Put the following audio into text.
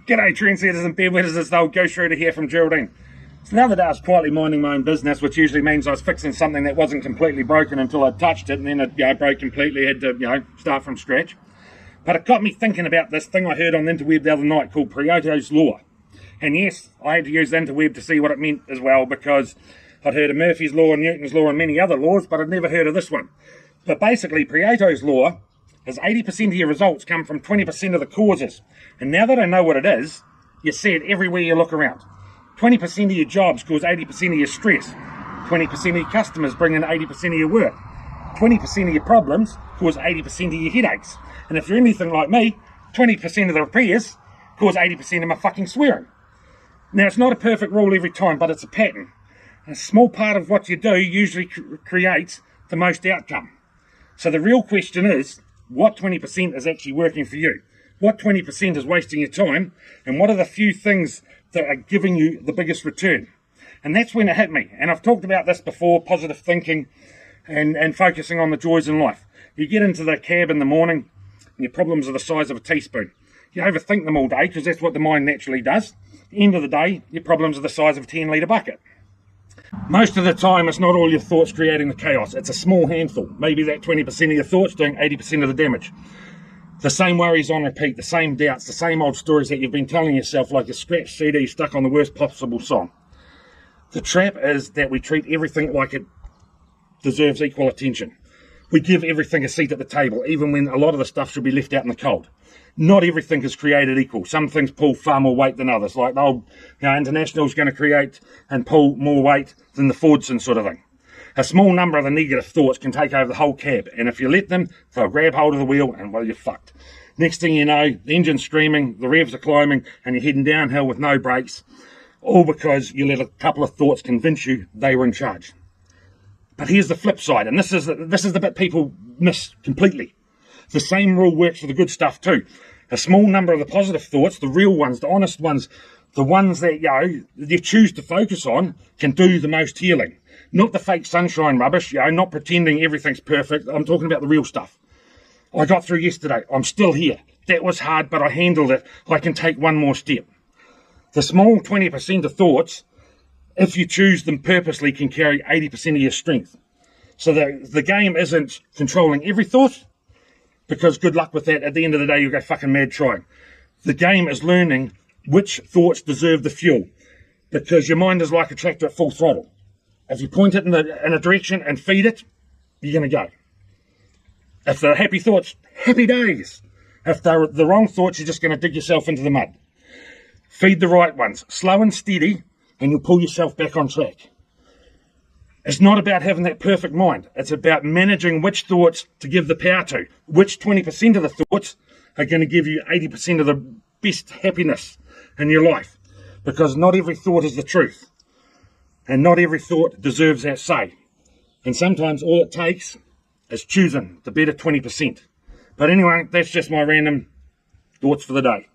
G'day Trendsetters and Bedwetters, it's the old Gooserooter here from Geraldine. So the other day I was quietly minding my own business, which usually means I was fixing something that wasn't completely broken until I touched it, and then it broke completely, had to start from scratch. But it got me thinking about this thing I heard on the interweb the other night called Pareto's Law. And yes, I had to use the interweb to see what it meant as well, because I'd heard of Murphy's Law and Newton's Law and many other laws, but I'd never heard of this one. But basically, Pareto's Law is 80% of your results come from 20% of the causes. And now that I know what it is, you see it everywhere you look around. 20% of your jobs cause 80% of your stress. 20% of your customers bring in 80% of your work. 20% of your problems cause 80% of your headaches. And if you're anything like me, 20% of the repairs cause 80% of my fucking swearing. Now, it's not a perfect rule every time, but it's a pattern. A small part of what you do usually creates the most outcome. So the real question is, what 20% is actually working for you? What 20% is wasting your time? And what are the few things that are giving you the biggest return? And that's when it hit me. And I've talked about this before, positive thinking and focusing on the joys in life. You get into the cab in the morning and your problems are the size of a teaspoon. You overthink them all day because that's what the mind naturally does. At the end of the day, your problems are the size of a 10-litre bucket. Most of the time, it's not all your thoughts creating the chaos. It's a small handful. Maybe that 20% of your thoughts doing 80% of the damage. The same worries on repeat, the same doubts, the same old stories that you've been telling yourself like a scratched CD stuck on the worst possible song. The trap is that we treat everything like it deserves equal attention. We give everything a seat at the table, even when a lot of the stuff should be left out in the cold. Not everything is created equal. Some things pull far more weight than others. Like the old International's going to create and pull more weight than the Fordson sort of thing. A small number of the negative thoughts can take over the whole cab, and if you let them, they'll grab hold of the wheel and, well, you're fucked. Next thing you know, the engine's screaming, the revs are climbing, and you're heading downhill with no brakes, all because you let a couple of thoughts convince you they were in charge. But here's the flip side, and this is the bit people miss completely. The same rule works for the good stuff too. A small number of the positive thoughts, the real ones, the honest ones, the ones that you choose to focus on, can do the most healing. Not the fake sunshine rubbish, not pretending everything's perfect. I'm talking about the real stuff. I got through yesterday. I'm still here. That was hard, but I handled it. I can take one more step. The small 20% of thoughts, if you choose them purposely, can carry 80% of your strength. So the game isn't controlling every thought, because good luck with that. At the end of the day, you'll go fucking mad trying. The game is learning which thoughts deserve the fuel, because your mind is like a tractor at full throttle. If you point it in a direction and feed it, you're going to go. If they're happy thoughts, happy days. If they're the wrong thoughts, you're just going to dig yourself into the mud. Feed the right ones, slow and steady, and you'll pull yourself back on track. It's not about having that perfect mind. It's about managing which thoughts to give the power to. Which 20% of the thoughts are going to give you 80% of the best happiness in your life. Because not every thought is the truth. And not every thought deserves that say. And sometimes all it takes is choosing the better 20%. But anyway, that's just my random thoughts for the day.